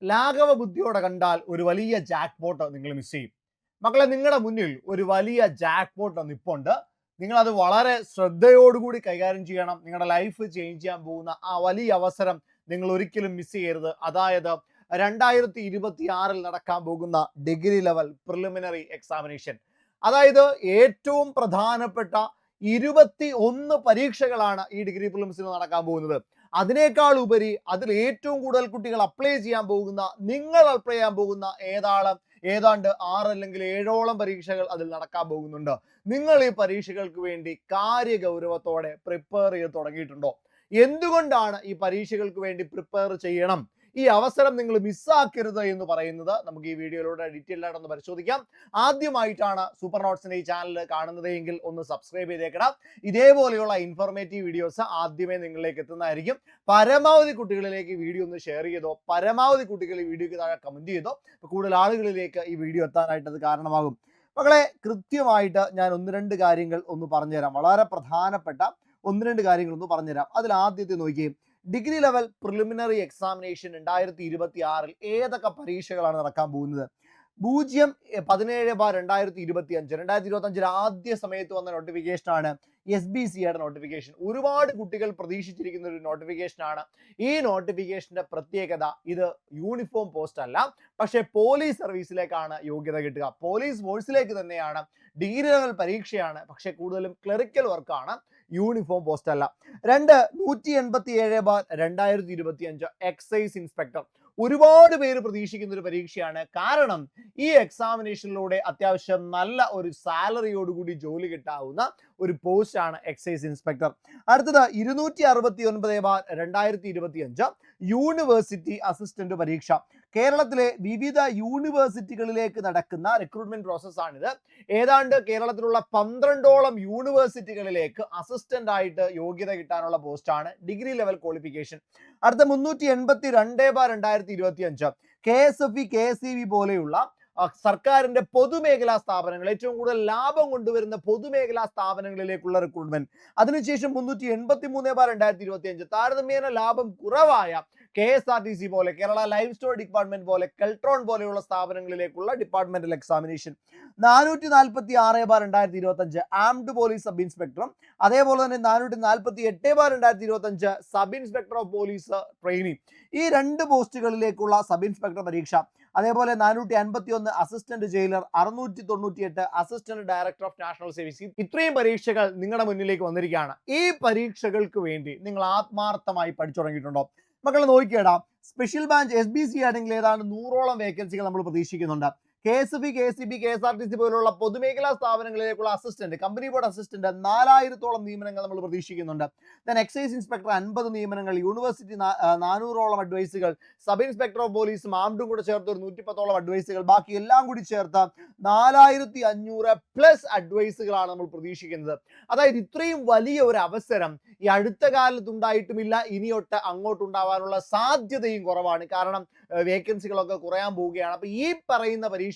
ലാഘവ ബുദ്ധിയോടെ കണ്ടാൽ ഒരു വലിയ ജാക്ക് പോട്ട് നിങ്ങൾ മിസ് ചെയ്യും. മക്കളെ, നിങ്ങളുടെ മുന്നിൽ ഒരു വലിയ ജാക്ക് പോട്ട് നിപ്പുണ്ട്. നിങ്ങൾ അത് വളരെ ശ്രദ്ധയോടുകൂടി കൈകാര്യം ചെയ്യണം. നിങ്ങളുടെ ലൈഫ് ചേഞ്ച് ചെയ്യാൻ പോകുന്ന ആ വലിയ അവസരം നിങ്ങൾ ഒരിക്കലും മിസ് ചെയ്യരുത്. അതായത് 2026 നടക്കാൻ പോകുന്ന ഡിഗ്രി ലെവൽ പ്രിലിമിനറി എക്സാമിനേഷൻ. അതായത് ഏറ്റവും പ്രധാനപ്പെട്ട 21 പരീക്ഷകളാണ് ഈ ഡിഗ്രി പ്രിലിംസിന് നടക്കാൻ പോകുന്നത്. അതിനേക്കാൾ ഉപരി അതിൽ ഏറ്റവും കൂടുതൽ കുട്ടികൾ അപ്ലൈ ചെയ്യാൻ പോകുന്ന, നിങ്ങൾ അപ്ലൈ ചെയ്യാൻ പോകുന്ന ഏതാണ്ട് 6 അല്ലെങ്കിൽ 7ഓളം പരീക്ഷകൾ അതിൽ നടക്കാൻ പോകുന്നുണ്ട്. നിങ്ങൾ ഈ പരീക്ഷകൾക്ക് വേണ്ടി കാര്യഗൗരവത്തോടെ പ്രിപ്പയർ ചെയ്ത് തുടങ്ങിയിട്ടുണ്ടോ? എന്തുകൊണ്ടാണ് ഈ പരീക്ഷകൾക്ക് വേണ്ടി പ്രിപ്പയർ ചെയ്യണം, ഈ അവസരം നിങ്ങൾ മിസ്സാക്കരുത് എന്ന് പറയുന്നത് നമുക്ക് ഈ വീഡിയോയിലൂടെ ഡീറ്റെയിൽ ആയിട്ട് ഒന്ന് പരിശോധിക്കാം. ആദ്യമായിട്ടാണ് സൂപ്പർ നോട്ട്സിന്റെ ഈ ചാനൽ കാണുന്നത് എങ്കിൽ ഒന്ന് സബ്സ്ക്രൈബ് ചെയ്തേക്കണം. ഇതേപോലെയുള്ള ഇൻഫോർമേറ്റീവ് വീഡിയോസ് ആദ്യമേ നിങ്ങളിലേക്ക് എത്തുന്നതായിരിക്കും. പരമാവധി കുട്ടികളിലേക്ക് വീഡിയോ ഒന്ന് ഷെയർ ചെയ്തോ, പരമാവധി കുട്ടികൾ ഈ വീഡിയോയ്ക്ക് താഴെ കമന്റ് ചെയ്തോ. കൂടുതൽ ആളുകളിലേക്ക് ഈ വീഡിയോ എത്താനായിട്ട് അത് കാരണമാകും. മക്കളെ, കൃത്യമായിട്ട് ഞാൻ ഒന്ന് രണ്ട് കാര്യങ്ങൾ ഒന്ന് പറഞ്ഞുതരാം. വളരെ പ്രധാനപ്പെട്ട ഒന്ന് രണ്ട് കാര്യങ്ങൾ ഒന്ന് പറഞ്ഞുതരാം. അതിൽ ആദ്യത്തെ നോക്കിയേ, ഡിഗ്രി ലെവൽ പ്രിലിമിനറി എക്സാമിനേഷൻ 2026 ഏതൊക്കെ പരീക്ഷകളാണ് നടക്കാൻ പോകുന്നത്? 0-17/2025 ആദ്യ സമയത്ത് വന്ന നോട്ടിഫിക്കേഷനാണ് SBCയുടെ നോട്ടിഫിക്കേഷൻ. ഒരുപാട് കുട്ടികൾ പ്രതീക്ഷിച്ചിരിക്കുന്ന ഒരു നോട്ടിഫിക്കേഷനാണ്. ഈ നോട്ടിഫിക്കേഷന്റെ പ്രത്യേകത, ഇത് യൂണിഫോം പോസ്റ്റ് അല്ല, പക്ഷേ പോലീസ് സർവീസിലേക്കാണ് യോഗ്യത കിട്ടുക. പോലീസ് ഫോഴ്സിലേക്ക് തന്നെയാണ്, ഡിഗ്രി ലെവൽ പരീക്ഷയാണ്, പക്ഷേ കൂടുതലും ക്ലറിക്കൽ വർക്കാണ്, യൂണിഫോം പോസ്റ്റ് അല്ല. 187/2025 എക്സൈസ് ഇൻസ്പെക്ടർ. ഒരുപാട് പേര് പ്രതീക്ഷിക്കുന്ന ഒരു പരീക്ഷയാണ്. കാരണം ഈ എക്സാമിനേഷനിലൂടെ അത്യാവശ്യം നല്ല ഒരു സാലറിയോടുകൂടി ജോലി കിട്ടാവുന്ന ഒരു പോസ്റ്റ് ആണ് എക്സൈസ് ഇൻസ്പെക്ടർ. അടുത്തത് 260/2025 യൂണിവേഴ്സിറ്റി അസിസ്റ്റന്റ് പരീക്ഷ. കേരളത്തിലെ വിവിധ യൂണിവേഴ്സിറ്റികളിലേക്ക് നടക്കുന്ന റിക്രൂട്ട്മെന്റ് പ്രോസസ്സാണിത്. ഏതാണ്ട് കേരളത്തിലുള്ള 12ഓളം യൂണിവേഴ്സിറ്റികളിലേക്ക് അസിസ്റ്റന്റ് ആയിട്ട് യോഗ്യത കിട്ടാനുള്ള പോസ്റ്റാണ് ഡിഗ്രി ലെവൽ ക്വാളിഫിക്കേഷൻ. അടുത്ത 385/2025 KSFE, KSEB പോലെയുള്ള സർക്കാരിന്റെ പൊതുമേഖലാ സ്ഥാപനങ്ങൾ, ഏറ്റവും കൂടുതൽ ലാഭം കൊണ്ടുവരുന്ന പൊതുമേഖലാ സ്ഥാപനങ്ങളിലേക്കുള്ള റിക്രൂട്ട്മെന്റ്. അതിനുശേഷം 383/2025 താരതമ്യേന ലാഭം കുറവായ KSRTC പോലെ, കേരള ലൈഫ് സ്റ്റോർ ഡിപ്പാർട്ട്മെന്റ് പോലെ, കെൽട്രോൺ പോലെയുള്ള സ്ഥാപനങ്ങളിലേക്കുള്ള departmental examination. 440/2025 armed police sub ഇൻസ്പെക്ടറും, അതേപോലെ തന്നെ 448/2025 sub inspector of police trainee. ഈ രണ്ട് പോസ്റ്റുകളിലേക്കുള്ള സബ് ഇൻസ്പെക്ടർ പരീക്ഷ. അതേപോലെ 451 assistant jailer, 698 assistant director of national service. ഇത്രയും പരീക്ഷകൾ നിങ്ങളുടെ മുന്നിലേക്ക് വന്നിരിക്കുകയാണ്. ഈ പരീക്ഷകൾക്ക് വേണ്ടി നിങ്ങൾ ആത്മാർത്ഥമായി പഠിച്ചു തുടങ്ങിയിട്ടുണ്ടോ? മക്കളെ നോക്കിയേടാ, സ്പെഷ്യൽ ബ്രാഞ്ച് SBC ആണെങ്കിൽ ഏതാണ്ട് 100ഓളം വേക്കൻസികൾ നമ്മൾ പ്രതീക്ഷിക്കുന്നുണ്ട്. KSFE, KSEB, KSRTC പോലുള്ള പൊതുമേഖലാ സ്ഥാപനങ്ങളിലേക്കുള്ള അസിസ്റ്റന്റ്, കമ്പനി ബോർഡ് അസിസ്റ്റന്റ് 4000ഓളം നിയമനങ്ങൾ നമ്മൾ പ്രതീക്ഷിക്കുന്നുണ്ട്. ദെൻ എക്സൈസ് ഇൻസ്പെക്ടർ 50 നിയമനങ്ങൾ, യൂണിവേഴ്സിറ്റി 400ഓളം അഡ്വൈസുകൾ, സബ് ഇൻസ്പെക്ടർ ഓഫ് പോലീസും ആംഡും കൂടെ ചേർത്ത് ഒരു 110ഓളം അഡ്വൈസുകൾ, ബാക്കി എല്ലാം കൂടി ചേർത്ത് 4500+ അഡ്വൈസുകളാണ് നമ്മൾ പ്രതീക്ഷിക്കുന്നത്. അതായത് ഇത്രയും വലിയ ഒരു അവസരം ഈ അടുത്ത കാലത്തുണ്ടായിട്ടുമില്ല, ഇനിയൊട്ട് അങ്ങോട്ടുണ്ടാവാനുള്ള സാധ്യതയും കുറവാണ്. കാരണം വേക്കൻസികളൊക്കെ കുറയാൻ പോവുകയാണ്. അപ്പൊ ഈ പറയുന്ന പരീക്ഷയ്ക്ക്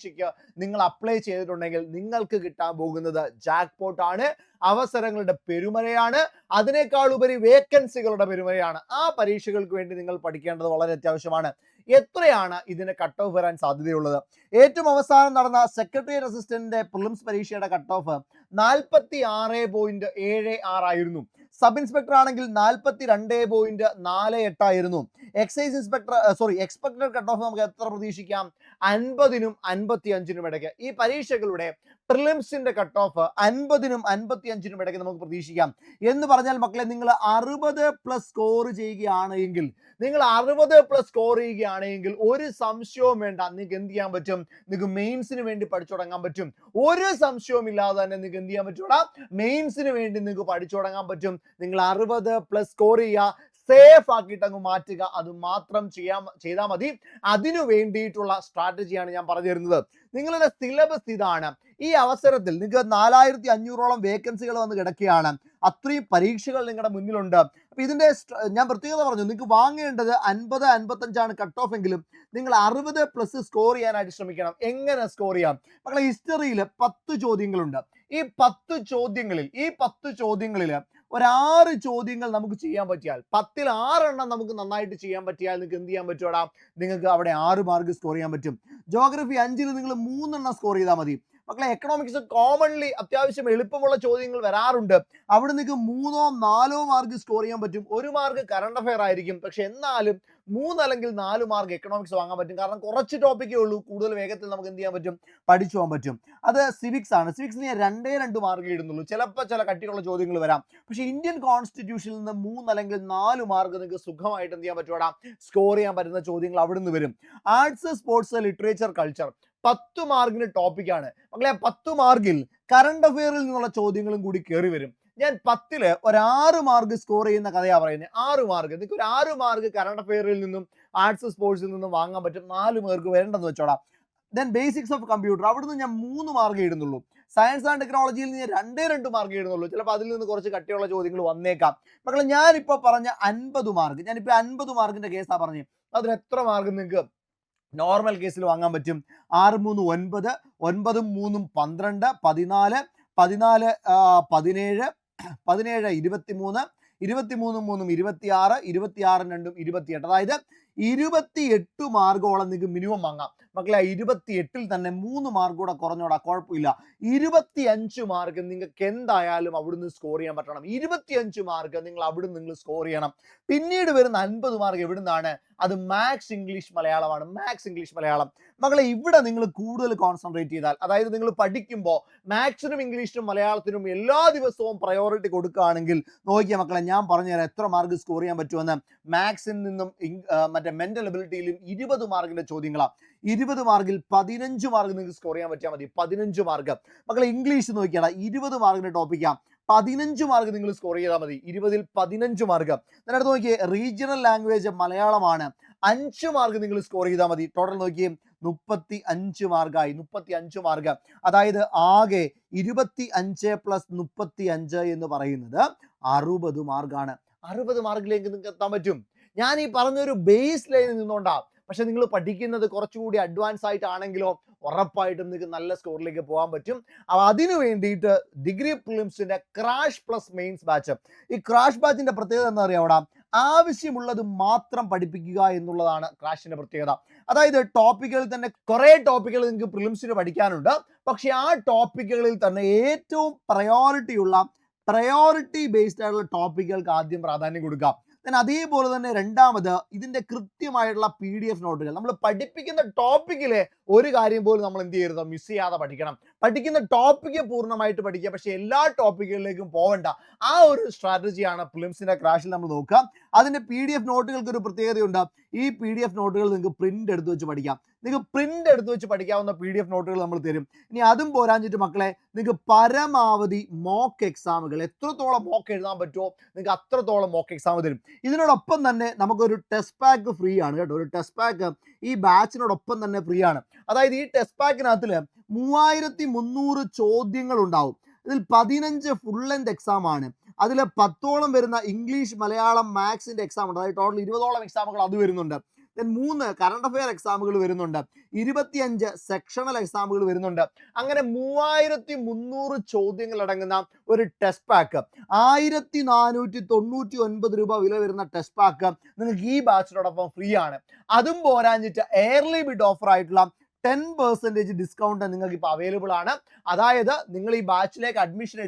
നിങ്ങൾ അപ്ലൈ ചെയ്തിട്ടുണ്ടെങ്കിൽ നിങ്ങൾക്ക് കിട്ടാൻ പോകുന്നത് ജാക്ക് പോട്ട് ആണ്, അവസരങ്ങളുടെ പെരുമഴയാണ്, അതിനേക്കാൾ ഉപരി വേക്കൻസികളുടെ പെരുമഴയാണ്. ആ പരീക്ഷകൾക്ക് വേണ്ടി നിങ്ങൾ പഠിക്കേണ്ടത് വളരെ അത്യാവശ്യമാണ്. എത്രയാണ് ഇതിന് കട്ട് ഓഫ് വരാൻ സാധ്യതയുള്ളത്? ഏറ്റവും അവസാനം നടന്ന സെക്രട്ടേറിയറ്റ് അസിസ്റ്റന്റിന്റെ പ്രിലിംസ് പരീക്ഷയുടെ കട്ട് ഓഫ് 46.76 ആയിരുന്നു. സബ് ഇൻസ്പെക്ടർ ആണെങ്കിൽ 42.48 ആയിരുന്നു. എക്സൈസ് എക്സ്പെക്ടഡ് കട്ട് ഓഫ് നമുക്ക് എത്ര പ്രതീക്ഷിക്കാം? 50നും 55നും ഇടയ്ക്ക്. ഈ പരീക്ഷകളുടെ പ്രിലിംസിന്റെ കട്ട് ഓഫ് 50നും 55നും ഇടയ്ക്ക് നമുക്ക് പ്രതീക്ഷിക്കാം. എന്ന് പറഞ്ഞാൽ മക്കളെ, നിങ്ങൾ 60+ സ്കോർ ചെയ്യുകയാണെങ്കിൽ, ഒരു സംശയവും വേണ്ട, നിങ്ങൾക്ക് എന്ത് ചെയ്യാൻ പറ്റും? നിങ്ങൾക്ക് മെയിൻസിന് വേണ്ടി പഠിച്ചു തുടങ്ങാൻ പറ്റും. ഒരു സംശയവും ഇല്ലാതെ തന്നെ നിങ്ങൾക്ക് എന്ത് ചെയ്യാൻ പറ്റൂടാ? മെയിൻസിന് വേണ്ടി നിങ്ങൾക്ക് പഠിച്ചു തുടങ്ങാൻ പറ്റും. നിങ്ങൾ 60+ സ്കോർ ചെയ്യുക, സേഫ് ആക്കിയിട്ട് അങ്ങ് മാറ്റുക, അത് മാത്രം ചെയ്താൽ മതി. അതിനു വേണ്ടിയിട്ടുള്ള സ്ട്രാറ്റജിയാണ് ഞാൻ പറഞ്ഞു തരുന്നത്. നിങ്ങളുടെ സിലബസ് ഇതാണ്. ഈ അവസരത്തിൽ നിങ്ങൾക്ക് 4500ഓളം വേക്കൻസികൾ വന്ന് കിടക്കുകയാണ്. അത്രയും പരീക്ഷകൾ നിങ്ങളുടെ മുന്നിലുണ്ട്. അപ്പൊ ഇതിന്റെ ഞാൻ പ്രത്യേകത പറഞ്ഞു, നിങ്ങൾക്ക് വാങ്ങേണ്ടത് 50-55 കട്ട് ഓഫ് എങ്കിലും നിങ്ങൾ 60+ സ്കോർ ചെയ്യാനായിട്ട് ശ്രമിക്കണം. എങ്ങനെ സ്കോർ ചെയ്യാം? മക്കളെ, ഹിസ്റ്ററിയിൽ 10 ചോദ്യങ്ങളുണ്ട്. ഈ 10 ചോദ്യങ്ങളിൽ ഒരു 6 ചോദ്യങ്ങൾ നമുക്ക് ചെയ്യാൻ പറ്റിയാൽ 10ൽ 6 എണ്ണം നമുക്ക് നന്നായിട്ട് ചെയ്യാൻ പറ്റിയാൽ നിങ്ങൾക്ക് എന്ത് ചെയ്യാൻ പറ്റുമോടാ? നിങ്ങൾക്ക് അവിടെ 6 മാർക്ക് സ്കോർ ചെയ്യാൻ പറ്റും. ജോഗ്രഫി 5ൽ നിങ്ങൾ 3 എണ്ണം സ്കോർ ചെയ്താൽ മതി. മക്കളെ എക്കണോമിക്സ് കോമൺലി അത്യാവശ്യം എളുപ്പമുള്ള ചോദ്യങ്ങൾ വരാറുണ്ട്. അവിടെ നിങ്ങൾക്ക് 3ഓ 4ഓ മാർക്ക് സ്കോർ ചെയ്യാൻ പറ്റും. 1 മാർക്ക് കറണ്ട് അഫയർ ആയിരിക്കും. പക്ഷെ എന്നാലും 3 അല്ലെങ്കിൽ 4 മാർക്ക് എക്കണോമിക്സ് വാങ്ങാൻ പറ്റും. കാരണം കുറച്ച് ടോപ്പിക്കേ ഉള്ളൂ, കൂടുതൽ വേഗത്തിൽ നമുക്ക് എന്ത് ചെയ്യാൻ പറ്റും? പഠിച്ചു പോകാൻ പറ്റും. അത് സിവിക്സ് ആണ്. സിവിക്സിന് ഞാൻ 2 മാർക്ക് ഇടുന്നുള്ളൂ. ചിലപ്പോൾ ചില കട്ടിയുള്ള ചോദ്യങ്ങൾ വരാം. പക്ഷേ ഇന്ത്യൻ കോൺസ്റ്റിറ്റ്യൂഷനിൽ നിന്ന് 3 അല്ലെങ്കിൽ 4 മാർക്ക് നിങ്ങൾക്ക് സുഖമായിട്ട് എന്ത് ചെയ്യാൻ പറ്റുവാടാ? സ്കോർ ചെയ്യാൻ പറ്റുന്ന ചോദ്യങ്ങൾ അവിടെ നിന്ന് വരും. ആർട്സ്, സ്പോർട്സ്, ലിറ്ററേച്ചർ, കൾച്ചർ 10 മാർക്കിന് ടോപ്പിക്കാണ്. മക്കളെ 10 മാർക്കിൽ കറണ്ട് അഫെയറിൽ നിന്നുള്ള ചോദ്യങ്ങളും കൂടി കയറി വരും. ഞാൻ 10ൽ ഒരു 6 മാർക്ക് സ്കോർ ചെയ്യുന്ന കഥയാണ് പറയുന്നത്. 6 മാർക്ക് നിങ്ങൾക്ക് ഒരു 6 മാർക്ക് കറണ്ട് അഫെയറിൽ നിന്നും ആർട്സ് സ്പോർട്സിൽ നിന്നും വാങ്ങാൻ പറ്റും. 4 മാർക്ക് വരേണ്ടെന്ന് വെച്ചോടാം. ദെൻ ബേസിക്സ് ഓഫ് കമ്പ്യൂട്ടർ അവിടുന്ന് ഞാൻ 3 മാർക്ക് ഇടുന്നുള്ളൂ. സയൻസ് ആൻഡ് ടെക്നോളജിയിൽ നിന്ന് 2 മാർക്ക് ഇടുന്നുള്ളൂ. ചിലപ്പോൾ അതിൽ നിന്ന് കുറച്ച് കട്ടിയുള്ള ചോദ്യങ്ങൾ വന്നേക്കാം. മക്കളെ ഞാനിപ്പോൾ പറഞ്ഞ 50 മാർക്ക്, ഞാനിപ്പോൾ 50 മാർക്കിന്റെ കേസാണ് പറഞ്ഞത്. അതിന് എത്ര മാർക്ക് നിങ്ങൾക്ക് നോർമൽ കേസിൽ വാങ്ങാൻ പറ്റും? 6 3 9, 9 3 12, 14, 14 17, 17 23, 23 3 26, 26 2 28. അതായത് 28 മാർക്കോളം നിങ്ങൾക്ക് മിനിമം വാങ്ങാം. മക്കളെ 28ൽ തന്നെ 3 മാർക്ക് കൂടെ കുറഞ്ഞോടാ, കുഴപ്പമില്ല. 25 മാർക്ക് നിങ്ങൾക്ക് എന്തായാലും അവിടുന്ന് സ്കോർ ചെയ്യാൻ പറ്റണം. 25 മാർക്ക് നിങ്ങൾ അവിടുന്ന് നിങ്ങൾ സ്കോർ ചെയ്യണം. പിന്നീട് വരുന്ന 50 മാർക്ക് എവിടുന്നാണ്? അത് മാത്സ് ഇംഗ്ലീഷ് മലയാളമാണ്. മാത്സ് ഇംഗ്ലീഷ് മലയാളം മക്കളെ ഇവിടെ നിങ്ങൾ കൂടുതൽ കോൺസെൻട്രേറ്റ് ചെയ്താൽ, അതായത് നിങ്ങൾ പഠിക്കുമ്പോൾ മാത്സിനും ഇംഗ്ലീഷിനും മലയാളത്തിനും എല്ലാ ദിവസവും പ്രയോറിറ്റി കൊടുക്കുകയാണെങ്കിൽ നോക്കിയ മക്കളെ ഞാൻ പറഞ്ഞുതരാം എത്ര മാർക്ക് സ്കോർ ചെയ്യാൻ പറ്റുമെന്ന്. മാത്സിൽ നിന്നും മറ്റേ മെന്റൽ എബിലിറ്റിയിലും 20 മാർക്കിന്റെ ചോദ്യങ്ങളാണ്. 20 മാർക്കിൽ 15 മാർക്ക് നിങ്ങൾക്ക് സ്കോർ ചെയ്യാൻ പറ്റിയാൽ മതി. 15 മാർക്ക് മക്കളെ ഇംഗ്ലീഷ് നോക്കിയാൽ 20 മാർക്കിന്റെ ടോപ്പിക്കാണ്. 15 മാർക്ക് നിങ്ങൾ സ്കോർ ചെയ്താൽ മതി. 20ൽ 15 മാർക്ക്. അതിനടുത്ത് നോക്കിയേ റീജിയണൽ ലാംഗ്വേജ് മലയാളമാണ്. 5 മാർക്ക് നിങ്ങൾ സ്കോർ ചെയ്താൽ മതി. ടോട്ടൽ നോക്കിയേ 35 മാർക്കായി. 35 മാർക്ക്. അതായത് ആകെ 25 + 35 എന്ന് പറയുന്നത് 60 മാർക്കാണ്. 60 മാർക്കിലേക്ക് നിങ്ങൾക്ക് എത്താൻ പറ്റും. ഞാൻ ഈ പറഞ്ഞൊരു ബേസ് ലൈനിൽ നിന്നുകൊണ്ടാ. പക്ഷെ നിങ്ങൾ പഠിക്കുന്നത് കുറച്ചുകൂടി അഡ്വാൻസ് ആയിട്ടാണെങ്കിലോ ഉറപ്പായിട്ടും നിങ്ങൾക്ക് നല്ല സ്കോറിലേക്ക് പോകാൻ പറ്റും. അപ്പോൾ അതിനു വേണ്ടിയിട്ട് ഡിഗ്രി പ്രിലിംസിന്റെ ക്രാഷ് പ്ലസ് മെയിൻസ് ബാച്ച്. ഈ ക്രാഷ് ബാച്ചിന്റെ പ്രത്യേകത എന്താ പറയുക? അവിടെ ആവശ്യമുള്ളത് മാത്രം പഠിപ്പിക്കുക എന്നുള്ളതാണ് ക്രാഷിന്റെ പ്രത്യേകത. അതായത് ടോപ്പിക്കുകളിൽ തന്നെ കുറേ ടോപ്പിക്കുകൾ നിങ്ങൾക്ക് പ്രിലിംസിന് പഠിക്കാനുണ്ട്. പക്ഷെ ആ ടോപ്പിക്കുകളിൽ തന്നെ ഏറ്റവും പ്രയോറിറ്റി ബേസ്ഡ് ആയിട്ടുള്ള ടോപ്പിക്കുകൾക്ക് ആദ്യം പ്രാധാന്യം കൊടുക്കാം. അതേപോലെ തന്നെ രണ്ടാമത് ഇതിന്റെ കൃത്യമായിട്ടുള്ള PDF നോട്ടുകൾ. നമ്മൾ പഠിപ്പിക്കുന്ന ടോപ്പിക്കിലെ ഒരു കാര്യം പോലും നമ്മൾ എന്ത് ചെയ്യരുത്? മിസ് ചെയ്യാതെ പഠിക്കണം. പഠിക്കുന്ന ടോപ്പിക്ക് പൂർണ്ണമായിട്ട് പഠിക്കുക, പക്ഷെ എല്ലാ ടോപ്പിക്കുകളിലേക്കും പോകണ്ട. ആ ഒരു സ്ട്രാറ്റജിയാണ് പ്രിലിംസിന്റെ ക്രാഷിൽ നമ്മൾ നോക്കുക. അതിന്റെ PDF നോട്ടുകൾക്ക് ഒരു പ്രത്യേകതയുണ്ട്. ഈ PDF നോട്ടുകൾ നിങ്ങൾക്ക് പ്രിന്റ് എടുത്ത് വെച്ച് പഠിക്കാം. നിങ്ങൾക്ക് പ്രിന്റ് എടുത്ത് വെച്ച് പഠിക്കാവുന്ന PDF നോട്ടുകൾ നമ്മൾ തരും. ഇനി അതും പോരാഞ്ഞിട്ട് മക്കളെ നിങ്ങൾക്ക് പരമാവധി മോക്ക് എക്സാമുകൾ എത്രത്തോളം മോക്ക് എഴുതാൻ പറ്റുമോ നിങ്ങൾക്ക് അത്രത്തോളം മോക്ക് എക്സാം തരും. ഇതിനോടൊപ്പം തന്നെ നമുക്കൊരു ടെസ്റ്റ് പാക്ക് ഫ്രീ ആണ് കേട്ടോ. ഒരു ടെസ്റ്റ് പാക്ക് ഈ ബാച്ചിനോടൊപ്പം തന്നെ ഫ്രീ ആണ്. അതായത് ഈ ടെസ്റ്റ് പാക്കിനകത്തിൽ 3300 ചോദ്യങ്ങൾ ഉണ്ടാവും. ഇതിൽ 15 ഫുൾ ലെങ്ത് എക്സാം ആണ്. അതിൽ 10ഓളം വരുന്ന ഇംഗ്ലീഷ്, മലയാളം, മാത്സിന്റെ എക്സാം ഉണ്ട്. അതായത് ടോട്ടൽ 20ഓളം എക്സാമുകൾ അത് വരുന്നുണ്ട്. ദെൻ 3 കറണ്ട് അഫെയർ എക്സാമുകൾ വരുന്നുണ്ട്. 25 സെക്ഷണൽ എക്സാമുകൾ വരുന്നുണ്ട്. അങ്ങനെ 3300 ചോദ്യങ്ങൾ അടങ്ങുന്ന ഒരു ടെസ്റ്റ് പാക്ക് 1499 രൂപ വില വരുന്ന ടെസ്റ്റ് പാക്ക് നിങ്ങൾക്ക് ഈ ബാച്ചിനോടൊപ്പം ഫ്രീ ആണ്. അതും പോരാഞ്ഞിട്ട് എയർലി ബിഡ് ഓഫർ ആയിട്ടുള്ള 10% ഡിസ്കൗണ്ട് നിങ്ങൾക്ക് ഇപ്പോൾ അവൈലബിൾ ആണ്. അതായത് നിങ്ങൾ ഈ ബാച്ചിലേക്ക് അഡ്മിഷൻ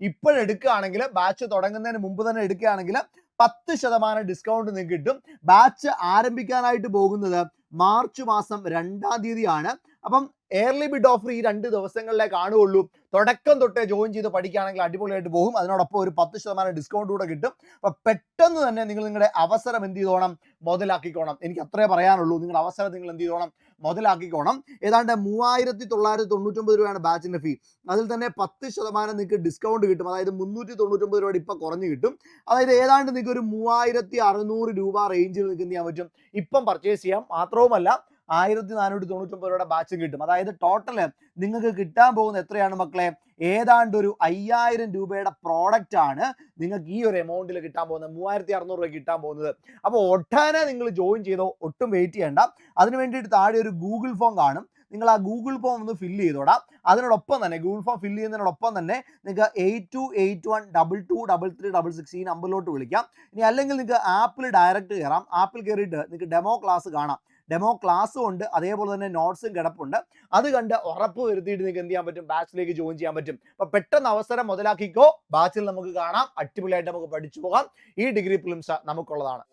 ഇപ്പോഴെടുക്കുകയാണെങ്കിൽ ബാച്ച് തുടങ്ങുന്നതിന് മുമ്പ് തന്നെ എടുക്കുകയാണെങ്കിൽ 10% ഡിസ്കൗണ്ട് നിങ്ങൾക്ക് കിട്ടും. ബാച്ച് ആരംഭിക്കാനായിട്ട് പോകുന്നത് മാർച്ച് മാസം 2-ാം തീയതിയാണ്. അപ്പം എയർലി ബിഡ് ഓഫർ ഈ 2 ദിവസങ്ങളിലേ കാണുകയുള്ളൂ. തുടക്കം തൊട്ടേ ജോയിൻ ചെയ്ത് പഠിക്കുകയാണെങ്കിൽ അടിപൊളിയായിട്ട് പോകും. അതിനോടൊപ്പം ഒരു 10% ഡിസ്കൗണ്ട് കൂടെ കിട്ടും. അപ്പോൾ പെട്ടെന്ന് തന്നെ നിങ്ങൾ നിങ്ങളുടെ അവസരം എന്ത് ചെയ്തോണം? മുതലാക്കിക്കോണം. എനിക്ക് അത്രേ പറയാനുള്ളൂ. നിങ്ങളുടെ അവസരം നിങ്ങൾ എന്ത് ചെയ്തോണം? മുതലാക്കിക്കോണം. ഏതാണ്ട് 3999 രൂപയാണ് ബാച്ചിന്റെ ഫീ. അതിൽ തന്നെ 10% നിങ്ങൾക്ക് ഡിസ്കൗണ്ട് കിട്ടും. അതായത് 399 രൂപയുടെ ഇപ്പം കുറഞ്ഞ് കിട്ടും. അതായത് ഏതാണ്ട് നിങ്ങൾക്ക് ഒരു 3600 രൂപ റേഞ്ചിൽ നിങ്ങൾക്ക് എന്ത് ചെയ്യാൻ പറ്റും? ഇപ്പം പർച്ചേസ് ചെയ്യാം. മാത്രവുമല്ല 1499 രൂപയുടെ ബാച്ചും കിട്ടും. അതായത് ടോട്ടല് നിങ്ങൾക്ക് കിട്ടാൻ പോകുന്ന എത്രയാണ് മക്കളെ? ഏതാണ്ട് ഒരു 5000 രൂപയുടെ പ്രോഡക്റ്റ് ആണ് നിങ്ങൾക്ക് ഈ ഒരു എമൗണ്ടിൽ കിട്ടാൻ പോകുന്നത്. 3600 രൂപ കിട്ടാൻ പോകുന്നത്. അപ്പോൾ ഒട്ടനെ നിങ്ങൾ ജോയിൻ ചെയ്തോ, ഒട്ടും വെയിറ്റ് ചെയ്യേണ്ട. അതിന് വേണ്ടിയിട്ട് താഴെ ഒരു ഗൂഗിൾ ഫോം കാണും. നിങ്ങൾ ആ ഗൂഗിൾ ഫോം ഒന്ന് ഫില്ല് ചെയ്തോടാം. അതിനോടൊപ്പം തന്നെ ഗൂഗിൾ ഫോം ഫില്ല് ചെയ്യുന്നതിനോടൊപ്പം തന്നെ നിങ്ങൾക്ക് 8281223366 ഈ നമ്പറിലോട്ട് വിളിക്കാം. ഇനി അല്ലെങ്കിൽ നിങ്ങൾക്ക് ആപ്പിൽ ഡയറക്റ്റ് കയറാം. ആപ്പിൽ കയറിയിട്ട് നിങ്ങൾക്ക് ഡെമോ ക്ലാസ് കാണാം. ഡെമോ ക്ലാസ്സും ഉണ്ട്, അതേപോലെ തന്നെ നോട്ട്സും കിടപ്പുണ്ട്. അത് കണ്ട് ഉറപ്പ് വരുത്തിയിട്ട് നിങ്ങൾക്ക് എന്ത് ചെയ്യാൻ പറ്റും, ബാച്ചിലേക്ക് ജോയിൻ ചെയ്യാൻ പറ്റും. അപ്പൊ പെട്ടെന്ന് അവസരം മുതലാക്കിക്കോ. ബാച്ചിൽ നമുക്ക് കാണാം, അടിപൊളിയായിട്ട് നമുക്ക് പഠിച്ചു പോകാം. ഈ ഡിഗ്രി പ്രിലിംസ് നമുക്കുള്ളതാണ്.